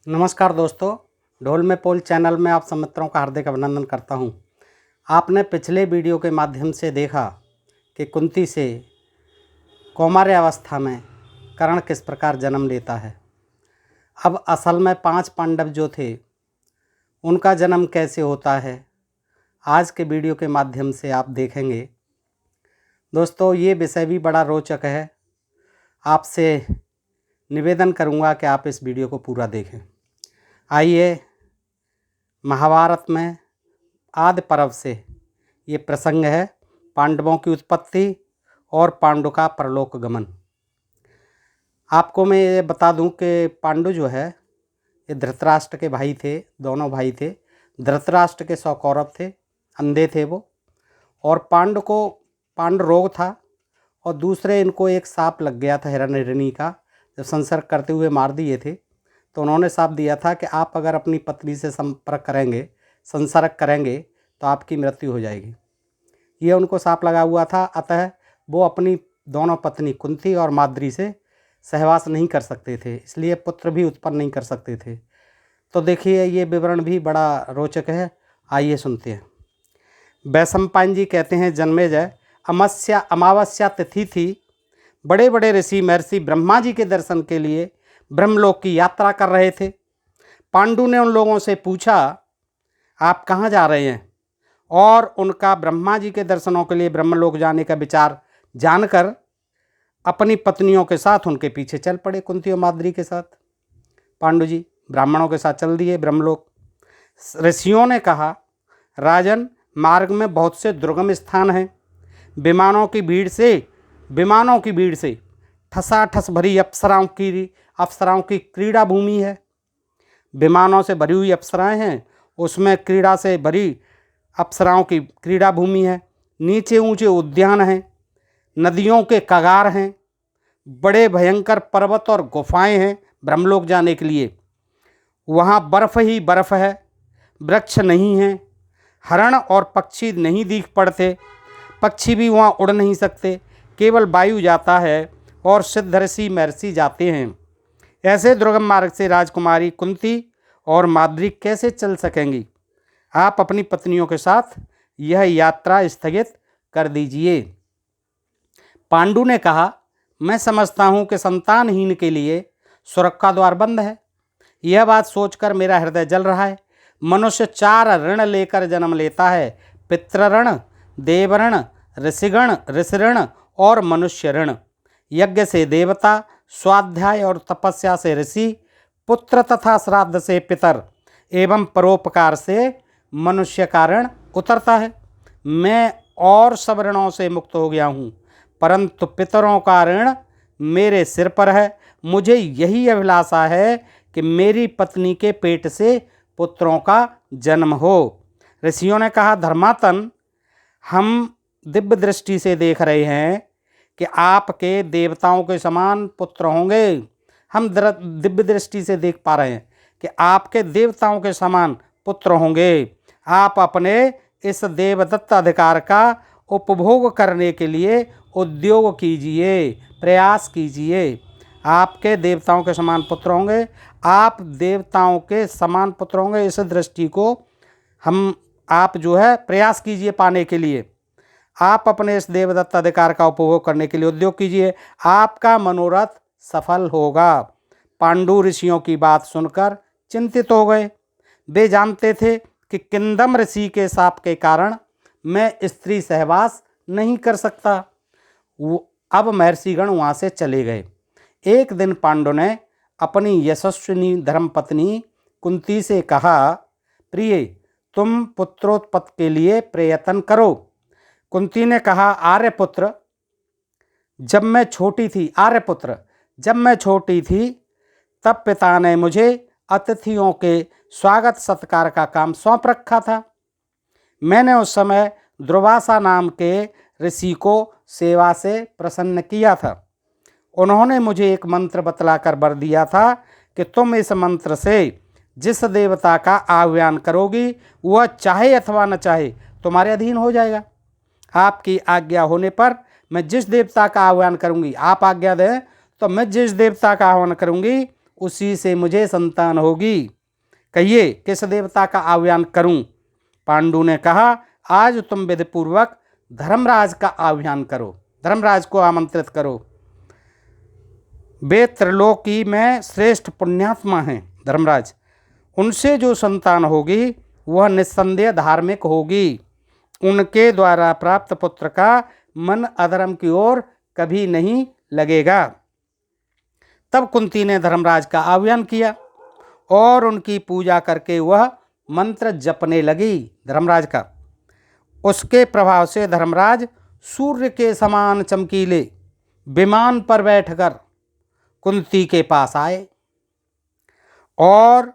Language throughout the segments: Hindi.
नमस्कार दोस्तों, ढोल में पोल चैनल में आप सब मित्रों का हार्दिक अभिनंदन करता हूं। आपने पिछले वीडियो के माध्यम से देखा कि कुंती से कौमार्य अवस्था में कर्ण किस प्रकार जन्म लेता है। अब असल में 5 पांडव जो थे उनका जन्म कैसे होता है, आज के वीडियो के माध्यम से आप देखेंगे। दोस्तों, ये विषय भी बड़ा रोचक है। आपसे निवेदन करूंगा कि आप इस वीडियो को पूरा देखें। आइए, महाभारत में आदि पर्व से ये प्रसंग है, पांडवों की उत्पत्ति और पांडु का परलोक गमन। आपको मैं ये बता दूं कि पांडु जो है ये धृतराष्ट्र के भाई थे, दोनों भाई थे। धृतराष्ट्र के 100 कौरव थे, अंधे थे वो। और पांडु को पांडु रोग था और दूसरे इनको एक सांप लग गया था हिरण्यहिरणी का। जब संसर्ग करते हुए मार दिए थे तो उन्होंने सांप दिया था कि आप अगर अपनी पत्नी से संपर्क करेंगे, संसर्ग करेंगे तो आपकी मृत्यु हो जाएगी। ये उनको सांप लगा हुआ था, अतः वो अपनी दोनों पत्नी कुंती और माद्री से सहवास नहीं कर सकते थे, इसलिए पुत्र भी उत्पन्न नहीं कर सकते थे। तो देखिए, ये विवरण भी बड़ा रोचक है, आइए सुनते हैं। वैशंपायन जी कहते हैं, जन्मेजय अमावस्या तिथि थी। बड़े बड़े ऋषि महर्षि ब्रह्मा जी के दर्शन के लिए ब्रह्मलोक की यात्रा कर रहे थे। पांडु ने उन लोगों से पूछा, आप कहाँ जा रहे हैं? और उनका ब्रह्मा जी के दर्शनों के लिए ब्रह्मलोक जाने का विचार जानकर अपनी पत्नियों के साथ उनके पीछे चल पड़े, कुंती और माद्री के साथ। पांडु जी ब्राह्मणों के साथ चल दिए ब्रह्मलोक। ऋषियों ने कहा, राजन, मार्ग में बहुत से दुर्गम स्थान हैं। विमानों की भीड़ से ठसाठस भरी अप्सराओं की क्रीड़ा भूमि है। विमानों से भरी हुई अप्सराएं हैं, उसमें क्रीड़ा से भरी अप्सराओं की क्रीड़ा भूमि है। नीचे ऊंचे उद्यान हैं, नदियों के कगार हैं, बड़े भयंकर पर्वत और गुफाएं हैं ब्रह्मलोक जाने के लिए। वहाँ बर्फ़ ही बर्फ़ है, वृक्ष नहीं हैं, हरण और पक्षी नहीं दिख पड़ते, पक्षी भी वहाँ उड़ नहीं सकते, केवल वायु जाता है और सिद्ध ऋषि महर्षि जाते हैं। ऐसे दुर्गम मार्ग से राजकुमारी कुंती और माद्री कैसे चल सकेंगी? आप अपनी पत्नियों के साथ यह यात्रा स्थगित कर दीजिए। पांडु ने कहा, मैं समझता हूँ कि संतानहीन के लिए स्वर्ग का द्वार बंद है। यह बात सोचकर मेरा हृदय जल रहा है। मनुष्य 4 ऋण लेकर जन्म लेता है, पितृऋण, देवऋण, ऋषिऋण और मनुष्य ऋण। यज्ञ से देवता, स्वाध्याय और तपस्या से ऋषि, पुत्र तथा श्राद्ध से पितर एवं परोपकार से मनुष्य का ऋण उतरता है। मैं और सब ऋणों से मुक्त हो गया हूँ, परंतु पितरों का ऋण मेरे सिर पर है। मुझे यही अभिलाषा है कि मेरी पत्नी के पेट से पुत्रों का जन्म हो। ऋषियों ने कहा, धर्मातन, हम दिव्य दृष्टि से देख रहे हैं कि आपके देवताओं के समान पुत्र होंगे। हम दिव्य दृष्टि से देख पा रहे हैं कि आपके देवताओं के समान पुत्र होंगे। आप अपने इस देवदत्त अधिकार का उपभोग करने के लिए उद्योग कीजिए, प्रयास कीजिए। आपके देवताओं के समान पुत्र होंगे, आप देवताओं के समान पुत्र होंगे। इस दृष्टि को आप जो है प्रयास कीजिए पाने के लिए। आप अपने इस देवदत्त अधिकार का उपभोग करने के लिए उद्योग कीजिए, आपका मनोरथ सफल होगा। पांडु ऋषियों की बात सुनकर चिंतित हो गए। वे जानते थे कि किंदम ऋषि के शाप के कारण मैं स्त्री सहवास नहीं कर सकता। अब महर्षिगण वहाँ से चले गए। एक दिन पांडु ने अपनी यशस्विनी धर्मपत्नी कुंती से कहा, प्रिय, तुम पुत्रोत्पत्ति के लिए प्रयत्न करो। कुंती ने कहा, आर्यपुत्र, जब मैं छोटी थी तब पिता ने मुझे अतिथियों के स्वागत सत्कार का काम सौंप रखा था। मैंने उस समय दुर्वासा नाम के ऋषि को सेवा से प्रसन्न किया था। उन्होंने मुझे एक मंत्र बतलाकर वर दिया था कि तुम इस मंत्र से जिस देवता का आह्वान करोगी वह चाहे अथवा न चाहे तुम्हारे अधीन हो जाएगा। आपकी आज्ञा होने पर मैं जिस देवता का आह्वान करूंगी, आप आज्ञा दें तो मैं जिस देवता का आह्वान करूंगी उसी से मुझे संतान होगी। कहिए किस देवता का आह्वान करूं? पांडु ने कहा, आज तुम विधिपूर्वक धर्मराज का आह्वान करो, धर्मराज को आमंत्रित करो। वे त्रिलोकी में श्रेष्ठ पुण्यात्मा हैं धर्मराज, उनसे जो संतान होगी वह निस्संदेह धार्मिक होगी। उनके द्वारा प्राप्त पुत्र का मन अधर्म की ओर कभी नहीं लगेगा। तब कुंती ने धर्मराज का आह्वान किया और उनकी पूजा करके वह मंत्र जपने लगी धर्मराज का। उसके प्रभाव से धर्मराज सूर्य के समान चमकीले विमान पर बैठकर कुंती के पास आए और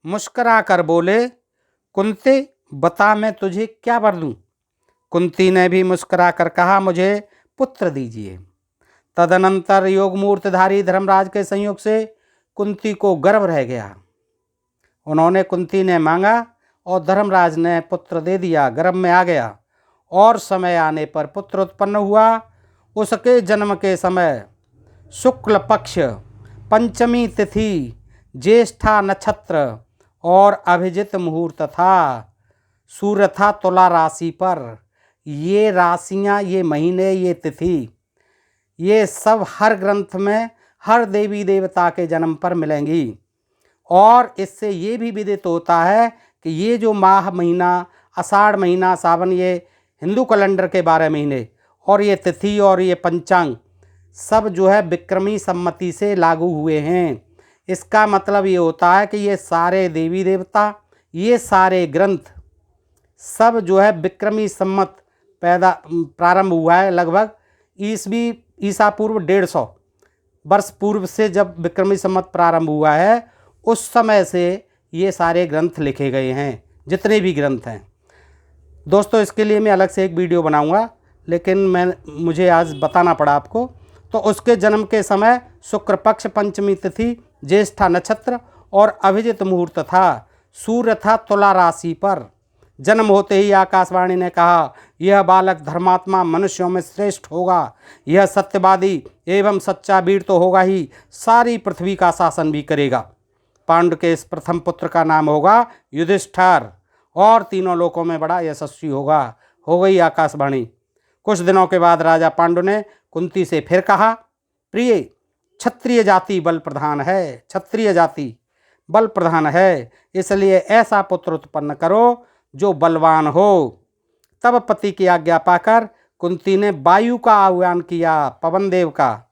मुस्कुरा कर बोले, कुंती बता मैं तुझे क्या वर दूं? कुंती ने भी मुस्कुरा कर कहा, मुझे पुत्र दीजिए। तदनंतर योगमूर्तिधारी धर्मराज के संयोग से कुंती को गर्व रह गया। उन्होंने कुंती ने मांगा और धर्मराज ने पुत्र दे दिया, गर्भ में आ गया और समय आने पर पुत्र उत्पन्न हुआ। उसके जन्म के समय शुक्ल पक्ष पंचमी तिथि ज्येष्ठा नक्षत्र और अभिजित मुहूर्त था। सूर्य था तुला राशि पर। ये राशियाँ, ये महीने, ये तिथि, ये सब हर ग्रंथ में हर देवी देवता के जन्म पर मिलेंगी। और इससे ये भी विदित होता है कि ये जो माह महीना, आषाढ़ महीना, सावन, ये हिंदू कैलेंडर के 12 महीने और ये तिथि और ये पंचांग सब जो है विक्रमी सम्मति से लागू हुए हैं। इसका मतलब ये होता है कि ये सारे देवी देवता, ये सारे ग्रंथ सब जो है विक्रमी सम्मत प्रारंभ हुआ है। लगभग ईसा पूर्व 150 वर्ष पूर्व से जब विक्रमी सम्मत प्रारंभ हुआ है, उस समय से ये सारे ग्रंथ लिखे गए हैं, जितने भी ग्रंथ हैं। दोस्तों, इसके लिए मैं अलग से एक वीडियो बनाऊंगा, लेकिन मुझे आज बताना पड़ा आपको। तो उसके जन्म के समय शुक्र पक्ष पंचमी तिथि ज्येष्ठा नक्षत्र और अभिजित मुहूर्त था। सूर्य था तुला राशि पर। जन्म होते ही आकाशवाणी ने कहा, यह बालक धर्मात्मा मनुष्यों में श्रेष्ठ होगा, यह सत्यवादी एवं सच्चा वीर तो होगा ही, सारी पृथ्वी का शासन भी करेगा। पांडु के इस प्रथम पुत्र का नाम होगा युधिष्ठिर और तीनों लोकों में बड़ा यशस्वी होगा। हो गई आकाशवाणी। कुछ दिनों के बाद राजा पांडु ने कुंती से फिर कहा, प्रिय, क्षत्रिय जाति बल प्रधान है, क्षत्रिय जाति बल प्रधान है, इसलिए ऐसा पुत्र उत्पन्न करो जो बलवान हो। तब पति की आज्ञा पाकर कुंती ने वायु का आह्वान किया, पवन देव का।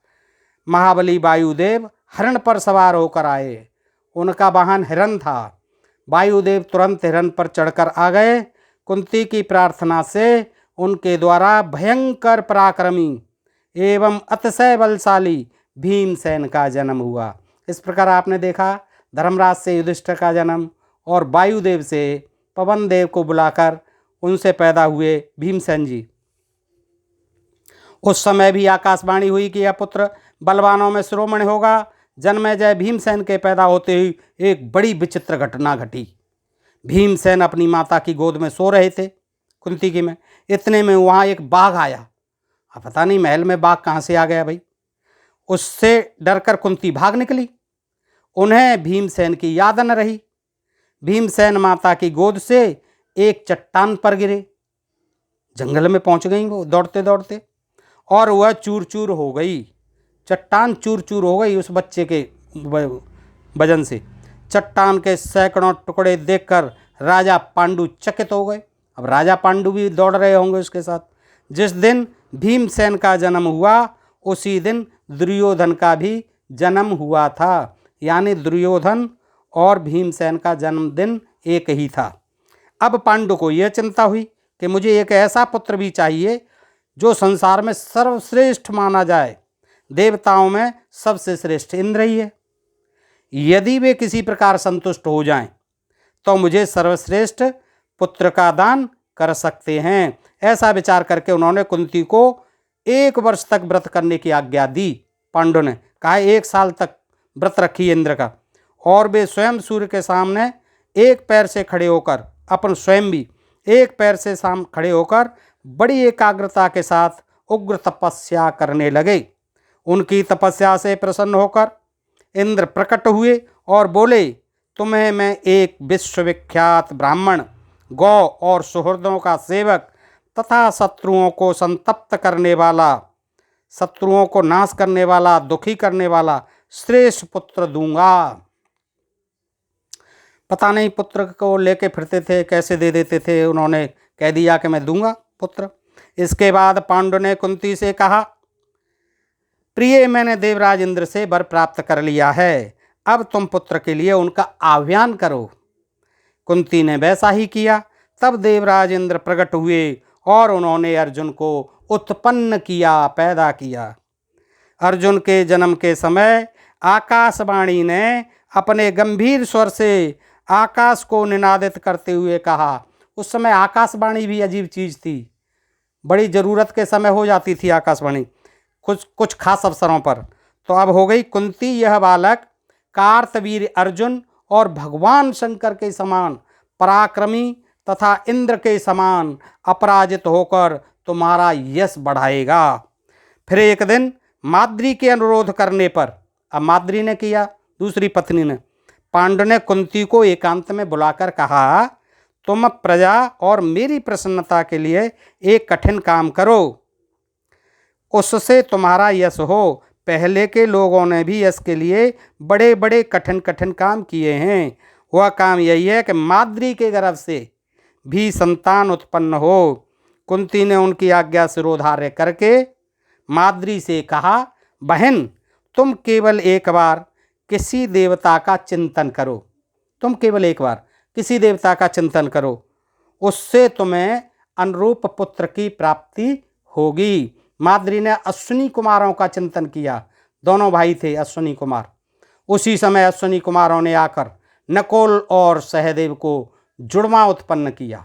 महाबली वायुदेव हिरण पर सवार होकर आए। उनका वाहन हिरण था। वायुदेव तुरंत हिरण पर चढ़कर आ गए। कुंती की प्रार्थना से उनके द्वारा भयंकर पराक्रमी एवं अतिशय बलशाली भीमसेन का जन्म हुआ। इस प्रकार आपने देखा धर्मराज से युधिष्ठिर का जन्म और वायुदेव से पवन देव को बुलाकर उनसे पैदा हुए भीमसेन जी। उस समय भी आकाशवाणी हुई कि यह पुत्र बलवानों में शिरोमणि होगा। जन्मेजय भीमसेन के पैदा होते ही एक बड़ी विचित्र घटना घटी। भीमसेन अपनी माता की गोद में सो रहे थे, कुंती की में। इतने में वहाँ एक बाघ आया। अब पता नहीं महल में बाघ कहाँ से आ गया भाई। उससे डरकर कुंती भाग निकली। उन्हें भीमसेन की याद न रही। भीमसेन माता की गोद से एक चट्टान पर गिरे। जंगल में पहुंच गई वो दौड़ते दौड़ते, और वह चूर चूर हो गई। चट्टान चूर चूर हो गई उस बच्चे के वजन से। चट्टान के सैकड़ों टुकड़े देखकर राजा पांडु चकित हो गए। अब राजा पांडु भी दौड़ रहे होंगे उसके साथ। जिस दिन भीमसेन का जन्म हुआ उसी दिन दुर्योधन का भी जन्म हुआ था। यानी दुर्योधन और भीमसेन का जन्मदिन एक ही था। अब पांडु को यह चिंता हुई कि मुझे एक ऐसा पुत्र भी चाहिए जो संसार में सर्वश्रेष्ठ माना जाए। देवताओं में सबसे श्रेष्ठ इंद्र ही है। यदि वे किसी प्रकार संतुष्ट हो जाएं तो मुझे सर्वश्रेष्ठ पुत्र का दान कर सकते हैं। ऐसा विचार करके उन्होंने कुंती को 1 वर्ष तक व्रत करने की आज्ञा दी। पांडु ने कहा 1 साल तक व्रत रखी इंद्र का, और वे स्वयं सूर्य के सामने एक पैर से खड़े होकर, अपन स्वयं भी एक पैर से खड़े होकर बड़ी एकाग्रता के साथ उग्र तपस्या करने लगे। उनकी तपस्या से प्रसन्न होकर इंद्र प्रकट हुए और बोले, तुम्हें मैं एक विश्वविख्यात ब्राह्मण, गौ और सुहृदों का सेवक तथा शत्रुओं को संतप्त करने वाला, शत्रुओं को नाश करने वाला, दुखी करने वाला श्रेष्ठ पुत्र दूंगा। पता नहीं पुत्र को लेके फिरते थे, कैसे दे देते थे, उन्होंने कह दिया कि मैं दूंगा पुत्र। इसके बाद पांडु ने कुंती से कहा, प्रिय, मैंने देवराज इंद्र से वर प्राप्त कर लिया है, अब तुम पुत्र के लिए उनका आह्वान करो। कुंती ने वैसा ही किया। तब देवराज इंद्र प्रकट हुए और उन्होंने अर्जुन को उत्पन्न किया, पैदा किया। अर्जुन के जन्म के समय आकाशवाणी ने अपने गंभीर स्वर से आकाश को निनादित करते हुए कहा। उस समय आकाशवाणी भी अजीब चीज़ थी, बड़ी ज़रूरत के समय हो जाती थी आकाशवाणी कुछ खास अवसरों पर। तो अब हो गई, कुंती, यह बालक कार्तवीर अर्जुन और भगवान शंकर के समान पराक्रमी तथा इंद्र के समान अपराजित होकर तुम्हारा यश बढ़ाएगा। फिर एक दिन माद्री के अनुरोध करने पर, अब माद्री ने किया, दूसरी पत्नी ने, पांडु ने कुंती को एकांत में बुलाकर कहा, तुम प्रजा और मेरी प्रसन्नता के लिए एक कठिन काम करो, उससे तुम्हारा यश हो। पहले के लोगों ने भी यश के लिए बड़े बड़े कठिन कठिन काम किए हैं। वह काम यही है कि माद्री के गर्भ से भी संतान उत्पन्न हो। कुंती ने उनकी आज्ञा सिरोधार्य करके माद्री से कहा, बहन, तुम केवल एक बार किसी देवता का चिंतन करो, तुम केवल एक बार किसी देवता का चिंतन करो, उससे तुम्हें अनुरूप पुत्र की प्राप्ति होगी। माद्री ने अश्विनी कुमारों का चिंतन किया। दोनों भाई थे अश्विनी कुमार। उसी समय अश्विनी कुमारों ने आकर नकुल और सहदेव को जुड़वा उत्पन्न किया।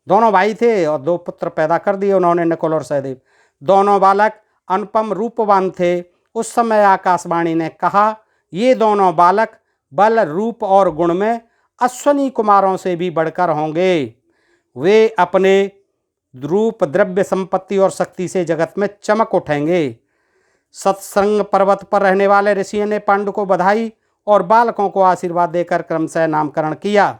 दोनों भाई थे और दो पुत्र पैदा कर दिए उन्होंने, नकुल और सहदेव। दोनों बालक अनुपम रूपवान थे। उस समय आकाशवाणी ने कहा, ये दोनों बालक बल, रूप और गुण में अश्विनी कुमारों से भी बढ़कर होंगे। वे अपने रूप, द्रव्य, संपत्ति और शक्ति से जगत में चमक उठेंगे। सत्संग पर्वत पर रहने वाले ऋषियों ने पांडु को बधाई और बालकों को आशीर्वाद देकर क्रमशः नामकरण किया।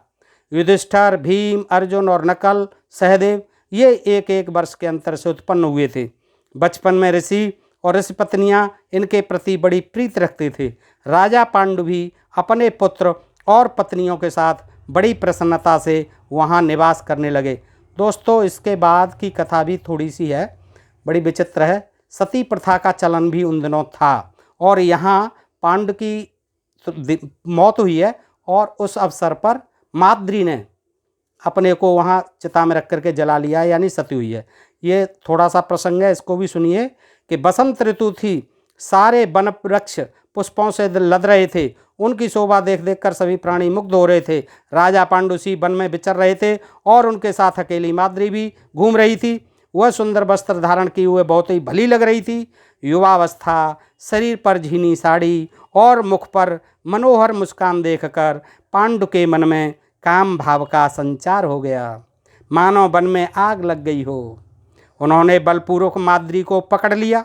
युधिष्ठिर, भीम, अर्जुन और नकुल, सहदेव ये एक एक वर्ष के अंतर से उत्पन्न हुए थे। बचपन में ऋषि और ऋषि पत्नियाँ इनके प्रति बड़ी प्रीति रखते थे। राजा पांडु भी अपने पुत्र और पत्नियों के साथ बड़ी प्रसन्नता से वहाँ निवास करने लगे। दोस्तों, इसके बाद की कथा भी थोड़ी सी है, बड़ी विचित्र है। सती प्रथा का चलन भी उन दिनों था और यहाँ पांडु की मौत हुई है और उस अवसर पर माद्री ने अपने को वहाँ चिता में रख करके जला लिया, यानी सती हुई है। ये थोड़ा सा प्रसंग है, इसको भी सुनिए कि बसंत ऋतु थी, सारे वन वृक्ष पुष्पों से लद रहे थे। उनकी शोभा देख देख कर सभी प्राणी मुग्ध हो रहे थे। राजा पांडु उसी वन में विचर रहे थे और उनके साथ अकेली माद्री भी घूम रही थी। वह सुंदर वस्त्र धारण किए हुए बहुत ही भली लग रही थी। युवावस्था, शरीर पर झीनी साड़ी और मुख पर मनोहर मुस्कान देखकर पांडु के मन में काम भाव का संचार हो गया, मानो वन में आग लग गई हो। उन्होंने बलपूर्वक माद्री को पकड़ लिया।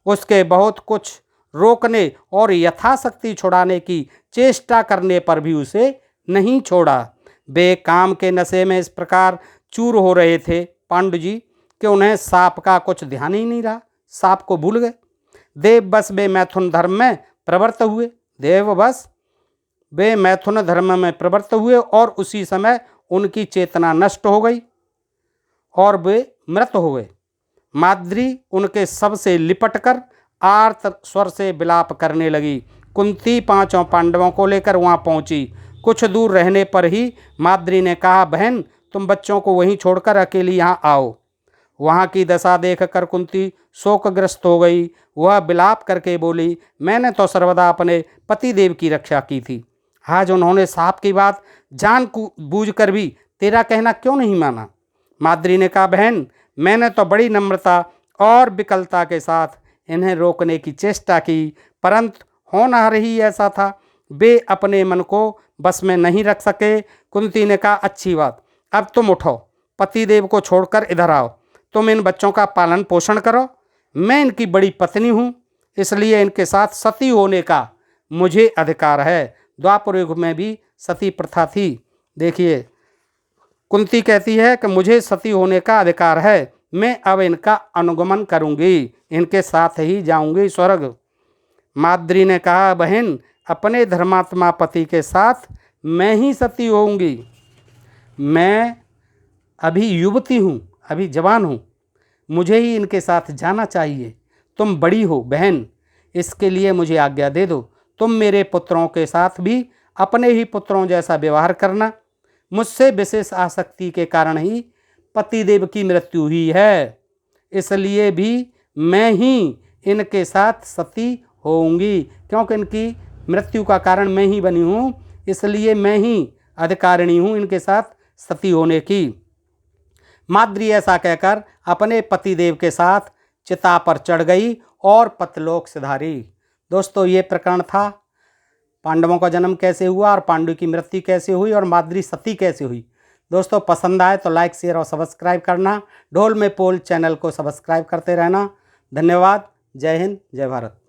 उसके बहुत कुछ रोकने और यथाशक्ति छुड़ाने की चेष्टा करने पर भी उसे नहीं छोड़ा। वे काम के नशे में इस प्रकार चूर हो रहे थे पांडु जी कि उन्हें सांप का कुछ ध्यान ही नहीं रहा, सांप को भूल गए। देव बस वे मैथुन धर्म में प्रवृत्त हुए। देव बस वे मैथुन धर्म में प्रवृत्त हुए और उसी समय उनकी चेतना नष्ट हो गई और वे मृत हो गए। माद्री उनके शव से लिपटकर आर्त स्वर से विलाप करने लगी। कुंती पांचों पांडवों को लेकर वहां पहुंची। कुछ दूर रहने पर ही माद्री ने कहा, बहन, तुम बच्चों को वहीं छोड़कर अकेली यहाँ आओ। वहाँ की दशा देखकर कुंती शोकग्रस्त हो गई। वह विलाप करके बोली, मैंने तो सर्वदा अपने पतिदेव की रक्षा की थी, आज उन्होंने सांप की बात जान बूझ कर भी तेरा कहना क्यों नहीं माना। माद्री ने कहा, बहन, मैंने तो बड़ी नम्रता और विकलता के साथ इन्हें रोकने की चेष्टा की, परंतु होनहार ही ऐसा था, वे अपने मन को बस में नहीं रख सके। कुंती ने कहा, अच्छी बात, अब तुम उठो, पतिदेव को छोड़कर इधर आओ, तुम इन बच्चों का पालन पोषण करो। मैं इनकी बड़ी पत्नी हूँ, इसलिए इनके साथ सती होने का मुझे अधिकार है। द्वापर युग में भी सती प्रथा थी। देखिए, कुंती कहती है कि मुझे सती होने का अधिकार है, मैं अब इनका अनुगमन करूंगी, इनके साथ ही जाऊंगी स्वर्ग। माद्री ने कहा, बहन, अपने धर्मात्मा पति के साथ मैं ही सती होऊंगी। मैं अभी युवती हूँ, अभी जवान हूँ, मुझे ही इनके साथ जाना चाहिए। तुम बड़ी हो बहन, इसके लिए मुझे आज्ञा दे दो। तुम मेरे पुत्रों के साथ भी अपने ही पुत्रों जैसा व्यवहार करना। मुझसे विशेष आसक्ति के कारण ही पतिदेव की मृत्यु हुई है, इसलिए भी मैं ही इनके साथ सती होऊंगी। क्योंकि इनकी मृत्यु का कारण मैं ही बनी हूँ, इसलिए मैं ही अधिकारिणी हूँ इनके साथ सती होने की। माद्री ऐसा कहकर अपने पतिदेव के साथ चिता पर चढ़ गई और पतलोक सिधारी। दोस्तों, ये प्रकरण था पांडवों का जन्म कैसे हुआ और पांडु की मृत्यु कैसे हुई और माद्री सती कैसे हुई। दोस्तों, पसंद आए तो लाइक, शेयर और सब्सक्राइब करना। ढोल में पोल चैनल को सब्सक्राइब करते रहना। धन्यवाद। जय हिंद, जय भारत।